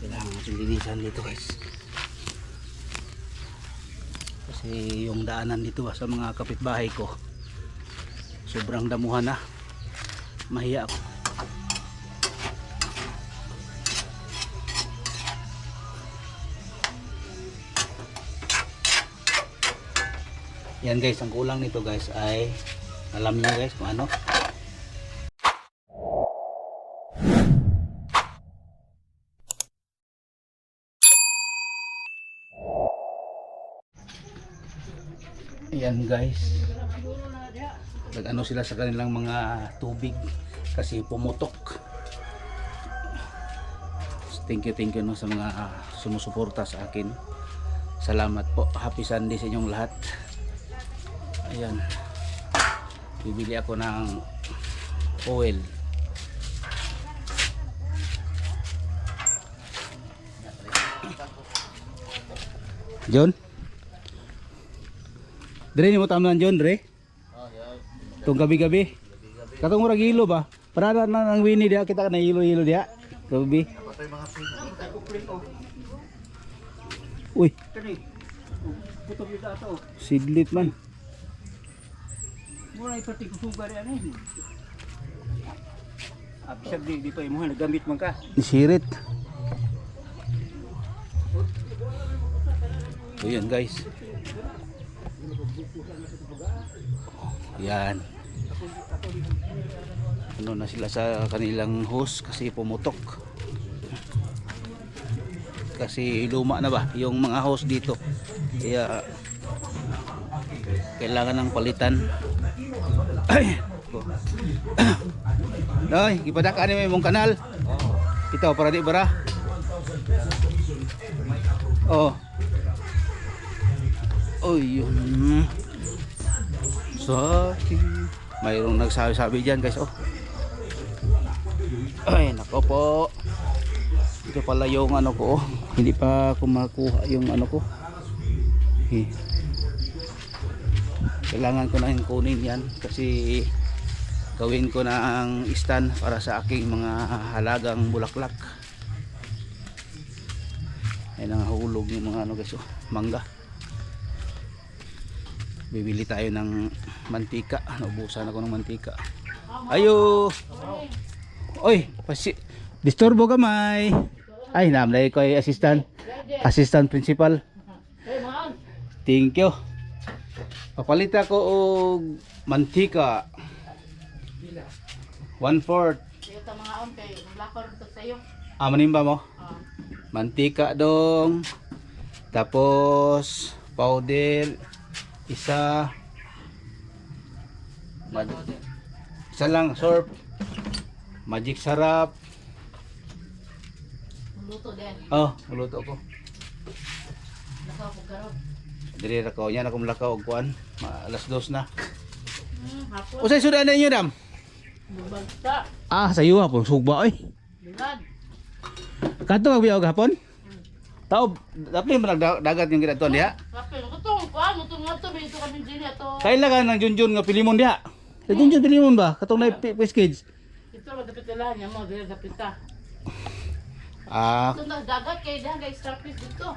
Kailangan natin linisan dito guys. Kasi yung daanan dito sa mga kapitbahay ko sobrang damuhan na. Mahiya ako. Yan guys, ang kulang nito guys ay alam niyo guys kung ano. Yan guys, nag-ano sila sa kanilang mga tubig kasi pumutok. Thank you no sa mga sumusuporta sa akin. Salamat po. Happy Sunday sa inyong lahat. Ayan, bibili ako ng oil. John, Dre, ni mo taman John, Dre? Itong gabi-gabi. Katong murag hilo ba? Para na ng Winnie dia, kita na hilo-hilo dia. Gabi. Uy. Sidlit man. Mura ipati ko sugar yan eh. Abisag di pa mo nagamit man ka. Sirit. So yan guys. Yan. Ano na sila sa kanilang hose kasi pumutok. Kasi luma na ba yung mga hose dito. Kaya kailangan ng palitan. Ay. Ay, ipadak ani may mong kanal. Ito para di bara. Oh. Oh, yun. So, mayroong nagsabi-sabi diyan, guys. Oh. Ay, nako po. Ito pala yung ano ko. Oh. Hindi pa ako makuha yung ano ko. Okay. Kailangan ko na kunin yan kasi gawin ko na ang stand para sa aking mga halagang bulaklak. Ay nangahulog yung mga ano guys, oh, mangga. Bibili tayo ng mantika. Naubusan ako ng mantika. Ayo. Oy, disturbo ka may. Ay, namlay ko ay assistant principal. Thank you. Papalit ako og mantika. 1/4. Ito mga onte, lakor to sayo. Manimba mo? Mantika dong. Tapos powder isa. Isa lang sorb. Magic sarap. Luto din. Oh, luto ko. Lakaw po karon. Diri ra ko nya na ko mulakaw og kuan. Alas 2 na. Hapon. Usay sudan na inyo dam? Bubagta. Sayo hapon sugba oy. Bilad. Kadto magbiyaw gahapon? Taob, dapat man dagat yung gidatuan diha. Kapil ko tong kuan, mo tong ato bito kami dinhi ato. Kaila ka ng Junjun nga pilimon diha. Sa Junjun pilimon ba? Katong na package. Ito magapitalan niya mo dili dapita. Ah, Ito dagat kay diha kay starfish dito.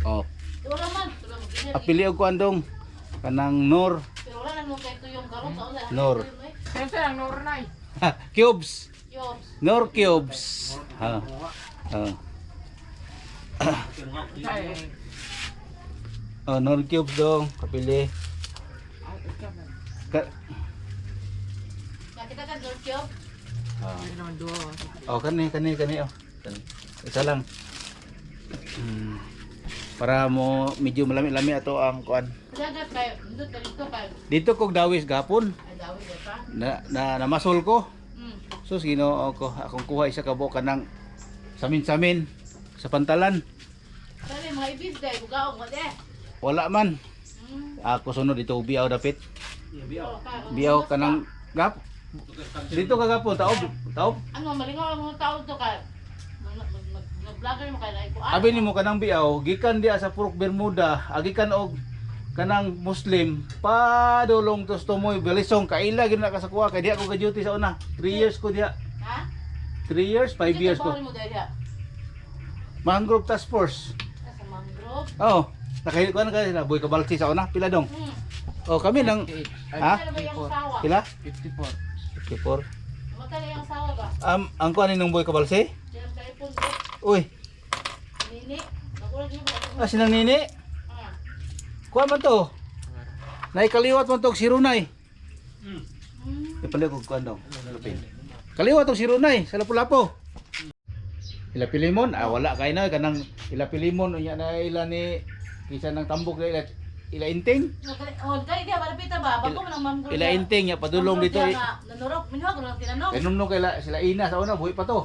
oh. Wala man, wala mo dinhi. Apili og kuan dong kanang Nor. Pero wala nang kay tuyong karon sa ulan. Nor. Siyempre ang Nornay. Cubes. Yo. Nor cubes. Ha. Oh, Nor cubes dong. Kapili. Nakita ka Norkyo? Oh, kani oh. Isa lang. Para mo medyo malami-lami ato ang kuan. Dagat kay dito kay. Dito kog dawis gapon. Ay dawi pa. Namasol ko. Hmm. So Ginoo ko akong kuha isa ka buok kanang samin-samin sa pantalan. Kani mga ibis dai bugaong mo de. Wala man. Ako sunod dito biaw dapit. Biaw kanang gap. Dito kagapon taob. Ano malingaw ang mga tao to kay. Nag-vlogger mo kay ko. Abi nimo kanang biaw gikan diya sa Purok Bermuda, agikan og kanang Muslim padulong tos tumoy belisong kaila gid na ka sa kuha kay diya ko ka duty sa una. 3 years ko diya. Ha? 3 years, 5 years ko. Mo dai dia. Mangrove Task Force. Sa mangrove. Oh, nakahil ko na kanila. Boy Kabalsi sa una. Pila dong? Oh, kami nang... Ha? Ano ba yung sawa? Pila? 54. 54. Matali yung sawa ba? Ang kuhanin ng Boy Kabalsi? Diyan sa ipon. Uy, Nini. Nakulag niyo ba? sinang nini? Ah. Kuha man to. Naikaliwat man to si Runay. Hmm. Ipalay ko kuha daw. Kaliwat to si Runay sa Lapu-Lapu. Ilapi limon, wala kay na kanang ilapi limon unya na ila ni kisa ng tambok na ila inting. Oh, kaya dia malapit ba? Bago mo nang mangrove. Ila inting ya padulong dito. Nanurok, minuha ko lang tinanong. Kainom no kay sila ina sa una buhi pa to.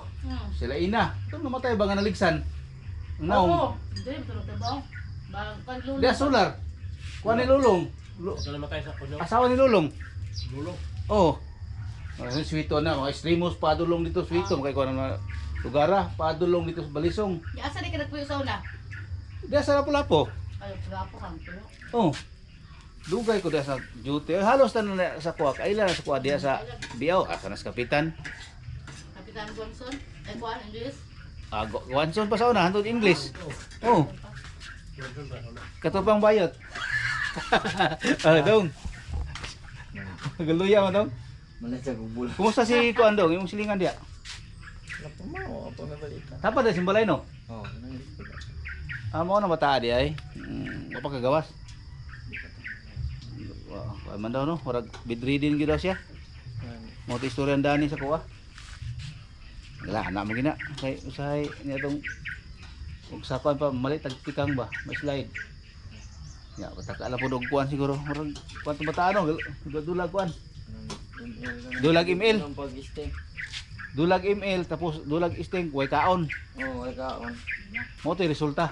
Sila ina. Ito namatay ba nga naligsan? Oo. Naong. Dili mo trabaho. Bang paglulo. Dia solar. Kuha ni Lulong. Ito namatay sa kuno. Asawa ni Lulong. Lulong. Oh. Ano swito na, mga extremos padulong dito swito kay kuha na lugara padulong dito sa Balisong. Ya asa di ka nagpuyo sa una? Dia sa Lapu-Lapu. Ay, trapo kang puyo. Oh. Dugay ko dia sa duty. Halos na sa kuha. Kaila na sa kuha dia sa Biaw. Asa na sa kapitan. Kapitan Johnson. Ay, kuhaan, English. Wanson pa sa una, hantod English. Oh. Katupang bayot. Dong. Galuya mo dong. Malit sa gubul. Kumusta si Kuan dong? Yung silingan dia? Napamaw ako na balita. Tapa da simbalay no? Oh, nangis ko. Amo na bata di ay. Apa kagawas? Wa man daw no, murag bedridden gyud daw siya. Mo ti istoryan dani sa kuha. Wala na mo gina kay usahay niya tong ug sakuan pa mali tagtikang ba, may slide. Ya, batak ala po og kuan siguro. Murag kuan tong bata no, dulag kuan. Dulag email. Ang pag-sting. Dulag email tapos dulag sting way kaon. Oh, ay kaon. Mo to resulta.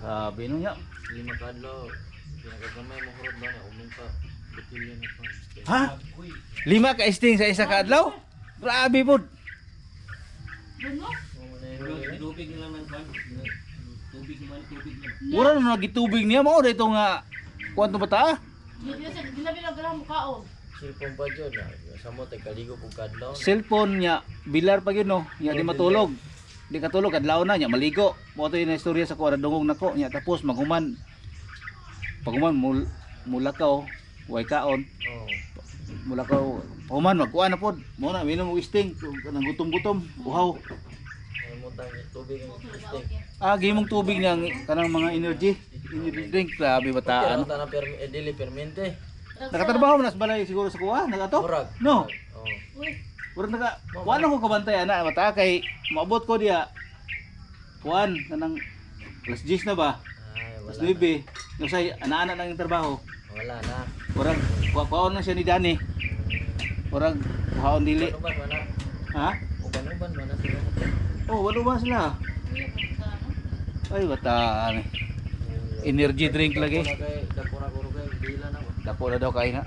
Sabi no nya. 5 kadlaw. Pinagagamay mo hurot ba na umong pa botilyo na pa. Ha? 5 ka sting sa isa ka adlaw? Grabe pod. Bungo? Tubig nila man kan. Tubig man. Mura na nagitubig niya mo dito nga kuan to bata. Ginabi lang galang mukaon. Silpong pa jud na. Sa mo tay kaligo pug kadlaw. Cellphone niya bilar pa gyud no. Nya di matulog. Di katulog adlaw na nya maligo. Mo to yung istorya sa kuan dungog nako nya tapos maguman. Paguman mulakaw way kaon. Oh. Mulakaw human magkuan na pod. Mo na minom og sting kanang gutom-gutom uhaw. Ay mo tay tubig ang sting. Gimong tubig niya kanang mga energy drink grabe bata ano. Ano ta na dili permente. Nakatrabaho na sa balay siguro sa kuha nagato? Murag. No. Oh. Uy, Murag naka kuan ako kabantay ana mata kay maabot ko diya. Kuan kanang alas 10 na ba? Ay, Alas wala. 9. Yung say ana-ana lang yung trabaho. Wala na. Murag kuhaon na siya ni Dani. Murag kuhaon dili. Uban mana? Ha? Uban mana sila. Oh, walo ba sila? uy, sa ano? Ay bata ano. Energy drink lagi. Dako na kuro kay bila na. Dako na daw kay na.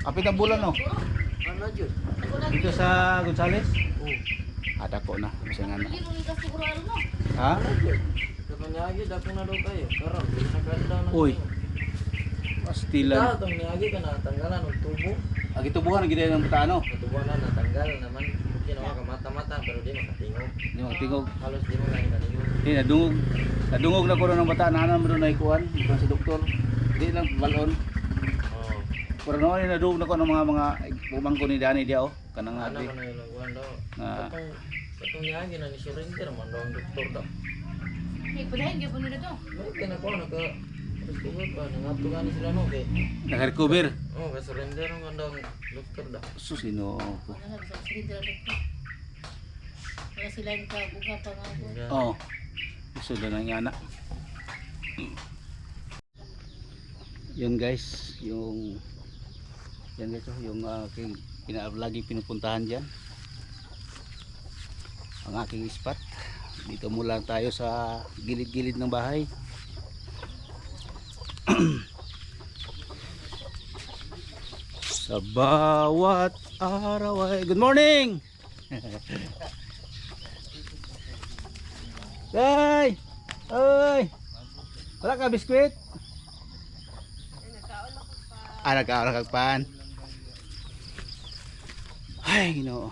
Kapit ang bulan no. Ano jud? Ako na. Dito sa Gonzales. Oh. Dako na kasi nga na. Hindi mo ka siguro ano no? Ha? Ano jud? Kapanyagi dako na daw kayo. Karon dili na kadlaw na. Uy. Pastilan. Ikaw tong niagi ka na tanggalan og tubo. Agi tubuhan ang gid ng bata ano. Tubo na natanggal naman. Kinawa ka mata-mata pero di makatingog. Di mo tingog. Halos di mo kaya katingog. Di nadungog. Nadungog na ko ng bata nanan mo na ikuan sa doktor. Di lang balon. Oh. Pero noon nadungog na ko ng mga bumangko ni Dani dia oh. Kanang Ano ati. man yung nagwan daw. Ah. Katong niagi na ni surrender man daw ang doktor daw. Ay, padahin gyud nila to. May kinako naka recover pa nangato gani sila no kay. Naka-recover. Oh, ka surrender ang daw ang doktor daw. Susino ko. Ano na sa silinda to. Wala sila yung kabuga pa nga ako. Oh. Gusto na nang yana. Yun guys, yung yan guys, yung aking lagi pinupuntahan diyan. Ang aking spot. Dito mula tayo sa gilid-gilid ng bahay. Sa bawat araw ay good morning. Hey! Oy! Wala ka biskwit? Nagkaon ako pan. Ay, Ginoo.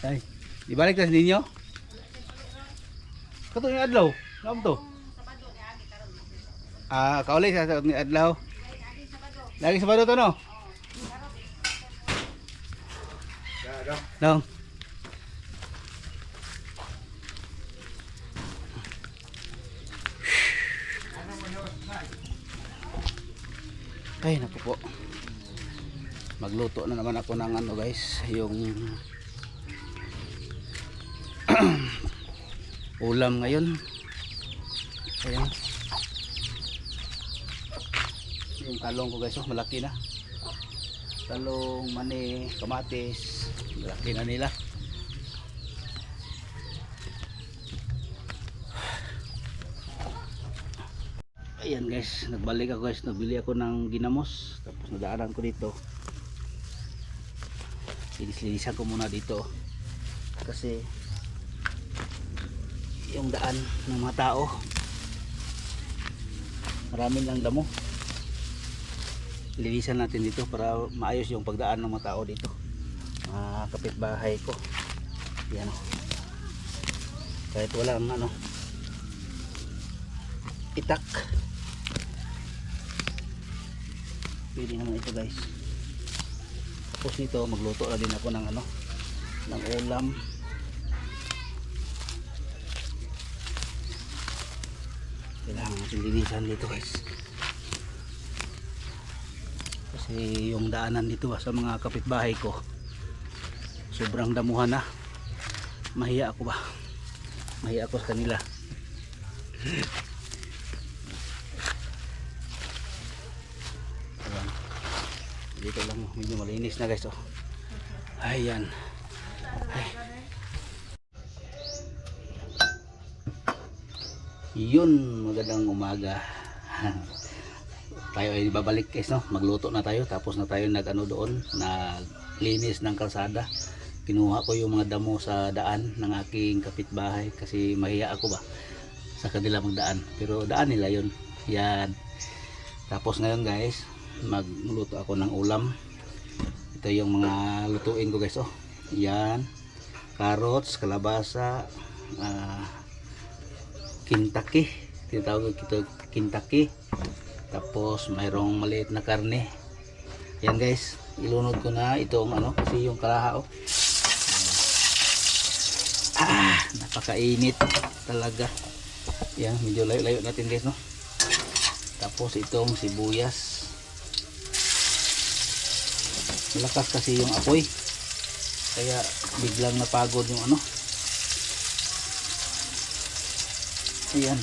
Ay, ibalik tas ninyo? Kato yung adlaw. Naam to? Kaulay sa ni adlaw. Lagi Sabado to no? Dong. Ay, naku po. Magluto na naman ako ng ano guys, yung ulam ngayon. Ayan. Yung talong ko guys, malaki na. Talong, mani, kamatis, malaki na nila. Ayan guys, nagbalik ako guys, nabili ako ng ginamos, tapos nadaanan ko dito. Linis-linisan ko muna dito kasi yung daan ng mga tao marami lang damo. Linisan natin dito para maayos yung pagdaan ng mga tao dito, mga kapitbahay ko. Yan, kahit walang ano itak, pwede naman ito guys. Tapos nito magluto na din ako ng ano, ng ulam. Kailangan natin linisan dito guys, kasi yung daanan dito sa mga kapitbahay ko sobrang damuhan na. Mahiya ako ba, mahiya ako sa kanila. Ayan. Dito lang medyo malinis na guys. Oh. Ayan. Ay. Yun, magandang umaga. Tayo ay babalik guys, no? Magluto na tayo, tapos na tayo nag-ano doon, naglinis ng kalsada. Kinuha ko yung mga damo sa daan ng aking kapitbahay kasi mahiya ako ba sa kanila magdaan, pero daan nila yun. Yan. Tapos ngayon guys, magluto ako ng ulam. Ito yung mga lutuin ko guys. Oh, yan, carrots, kalabasa, Kentucky, tinatawag ito Kentucky. Tapos mayroong maliit na karne. Yan guys, ilunod ko na itong ano, kasi yung kalaha. Oh, napakainit talaga. Yan, medyo layo-layo natin guys, no? Tapos itong sibuyas, malakas kasi yung apoy, kaya biglang napagod yung ano. Ayan.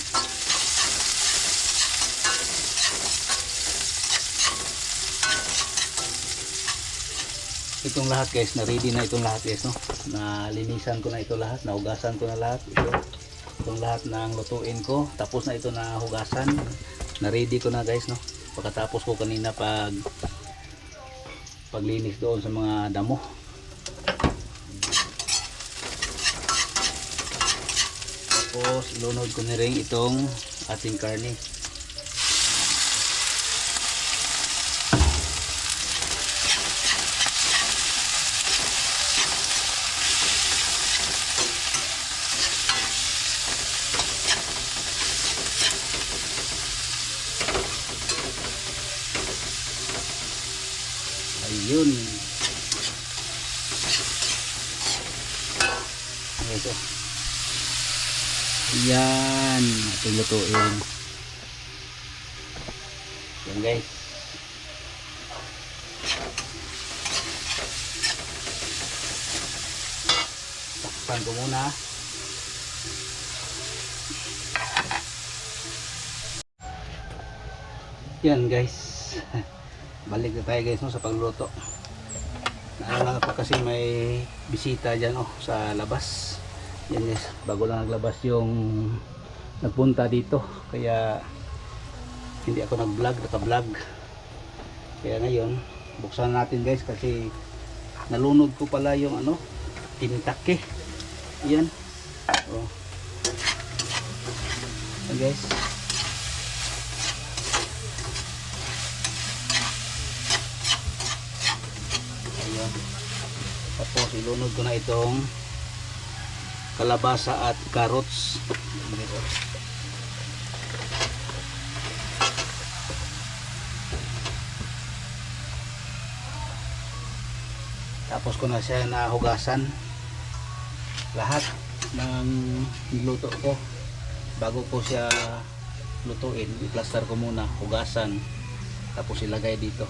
Itong lahat guys, na ready na itong lahat guys, no? Nalinisan ko na ito lahat, nahugasan ko na lahat itong lahat ng lutuin ko. Tapos na ito na hugasan, na ready ko na guys, no? Pagkatapos ko kanina paglinis doon sa mga damo. Tapos ilunod ko na rin itong ating karne. Ayun. Ito. Yan, ating lutuin. Yan guys. Takpan ko muna. Yan guys. Balik na tayo guys, no, sa pagluto. Naalala ko kasi may bisita dyan, oh, sa labas. Yan guys, bago lang naglabas yung nagpunta dito, kaya hindi ako nag-vlog, naka-vlog. Kaya ngayon buksan natin guys, kasi nalunod ko pala yung ano, Kentucky. Yan, oh. Yan guys. Ayan. Tapos ilunod ko na itong kalabasa at carrots. Tapos ko na siya nahugasan lahat ng niluto ko. Bago ko siya lutuin, i-plaster ko muna, hugasan, tapos ilagay dito.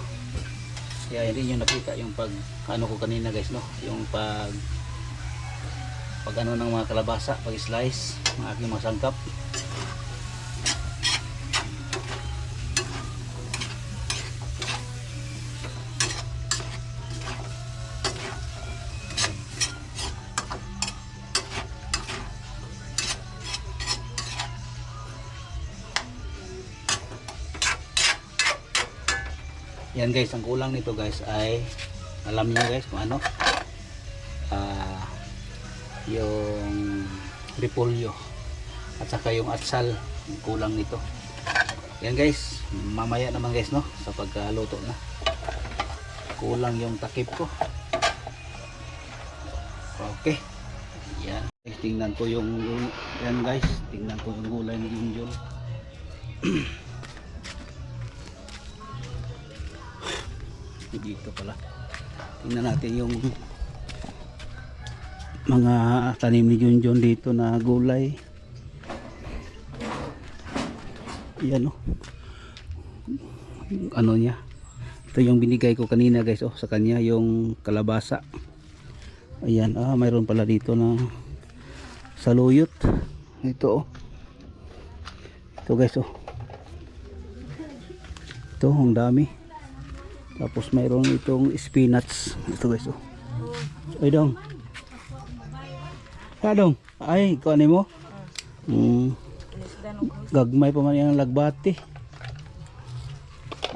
Kaya hindi nyo nakita yung pag ano ko kanina guys, no? Yung pag ano ng mga kalabasa, pag slice ng aking mga sangkap. Yan guys, ang kulang nito guys ay alam niyo guys kung ano, yung repolyo at saka yung atsal, yung kulang nito. Yan guys, mamaya naman guys, no, sa pagkaluto na. Kulang yung takip ko. Okay, yan. Tingnan ko yung, yan guys, tingnan ko yung gulay ni Junjun. Dito pala, tingnan natin yung mga tanim ni Junjun dito na gulay. Yan, oh, ano niya, ito yung binigay ko kanina guys, oh, sa kanya yung kalabasa. Ayan, mayroon pala dito na saluyot. Ito, oh, ito guys, oh, ito ang dami. Tapos mayroon itong spinach. Ito guys, oh. Ay dong. Dong. Ay, kuanin mo? Gagmay pa man yung lagbati.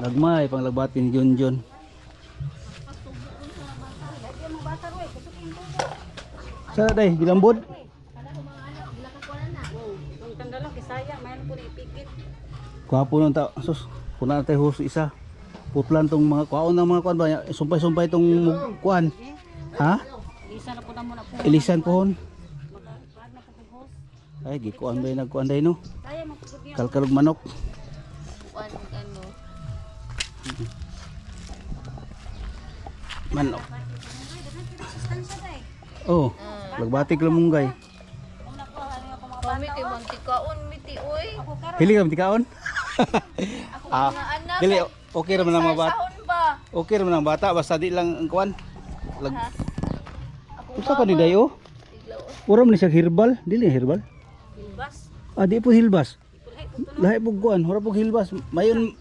Gagmay pang lagbati ni Junjun. Sa day, bilambod. Kuha po nung tao. Sus, kuna tayo huso isa. Putlan tong mga kuhaon ng mga kuan ba, sumpay-sumpay tong kuan. Ha? Ilisan pohon. Ay gikuan ba nagkuan day no? Kalkalog manok. Kuan ano. Manok. Oh, lagbatik lamunggay. Kami kay mantikaon miti oy. Hili ka mantikaon? Ako mga anak. Dili okay ra man ang mga bata. Sahon ba? Okay ra man ang bata basta di lang ang kuan. Ako Usa ka ni dayo? Ura man siya herbal, dili herbal. Hilbas. Di po hilbas. Lahi po kuan, ura po hilbas. Mayon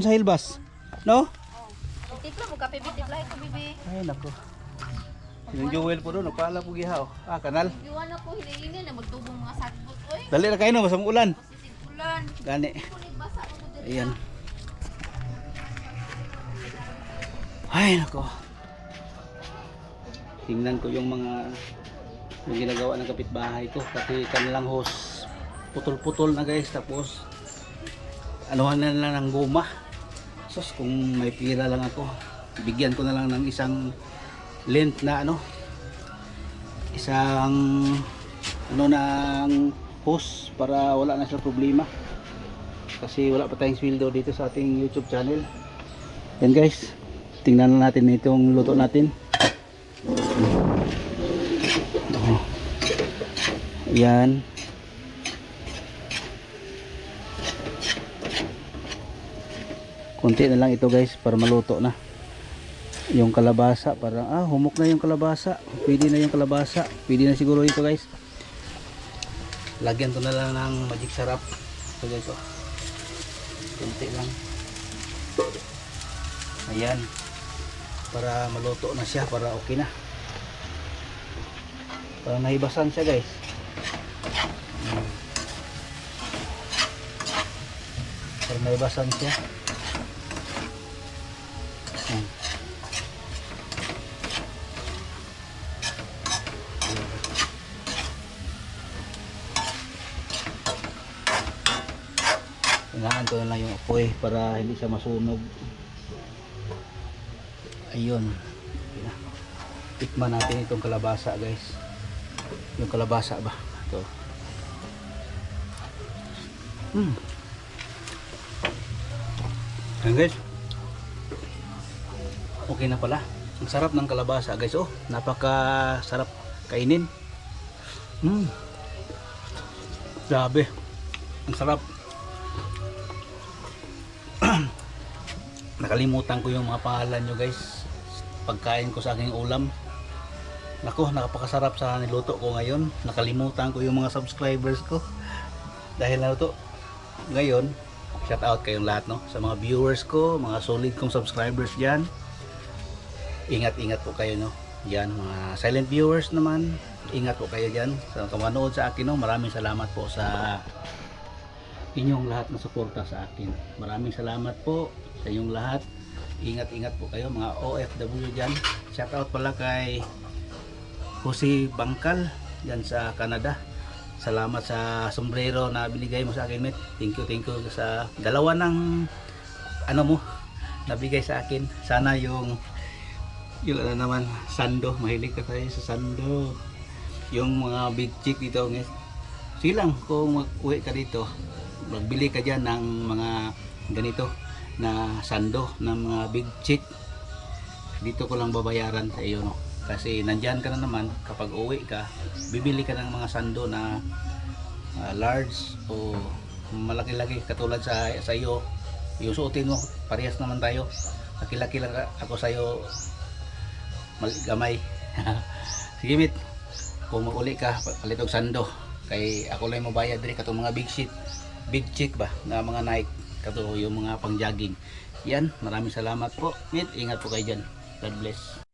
sa hilbas. No? Tikla mo kape bitipla ko bibi. Ay nako. Yung Joel po doon, nagpala po giha. Kanal. Giwan ako hilingin na magtubong mga sagbot oy. Dali na kayo no, basta ulan. Sisigulan. Gani. Kunig basa mo diri. Ayan. Ay nako. Tingnan ko yung mga ginagawa ng kapitbahay ko kasi kanilang hose putol-putol na guys, tapos anuhan na lang ng guma. Sus, kung may pira lang ako, bigyan ko na lang ng isang length na isang ng hose para wala na siya problema, kasi wala pa tayong sweldo dito sa ating YouTube channel. Yan guys, tingnan na natin itong luto natin. Yan. Kunti na lang ito guys para maluto na yung kalabasa. Parang humok na yung kalabasa, pwede na yung kalabasa, pwede na siguro ito guys. Lagyan ko na lang ng magic sarap. Ito guys, oh, kunti lang. Ayan, para maluto na siya, para okay na, para nahibasan siya guys. Para nahibasan siya. Kailangan ko na lang yung apoy para hindi siya masunog. Ayun. Tikman natin itong kalabasa guys. yung kalabasa ba ito. Ayan guys, okay na pala. Ang sarap ng kalabasa guys. Oh, napaka sarap kainin. Grabe, ang sarap. Nakalimutan ko yung mga pangalan nyo guys, pagkain ko sa aking ulam. Nako, napakasarap sa niluto ko ngayon. Nakalimutan ko yung mga subscribers ko dahil naluto ngayon. Shout out kayong lahat, no, sa mga viewers ko, mga solid kong subscribers dyan. Ingat-ingat po kayo, no. Yan, mga silent viewers naman, ingat po kayo dyan sa kamanood sa akin, no. Maraming salamat po sa inyong lahat na suporta sa akin. Maraming salamat po sa inyong lahat. Ingat-ingat po kayo mga OFW dyan. Shout out pala kay Jose Bangkal dyan sa Canada. Salamat sa sombrero na binigay mo sa akin, mate. Thank you sa dalawa ng ano mo nabigay sa akin. Sana yung ano naman, sando, mahilig ka tayo sa sando. Yung mga big chick dito, guys, silang kung mag-uwi ka dito, magbili ka dyan ng mga ganito na sando ng mga big chick. Dito ko lang babayaran sa iyo, no, kasi nandyan ka na naman. Kapag uwi ka, bibili ka ng mga sando na large o malaki-laki katulad sa iyo. Yung suotin mo, parehas naman tayo. Laki-laki lang ako sa iyo, gamay. Sige, mit, kung mag-uli ka, palit og sando, kay ako lang mo bayad diri katong mga big chick ba na mga Nike, kato yung mga pang jogging. Yan, maraming salamat po, mit. Ingat po kayo dyan. God bless.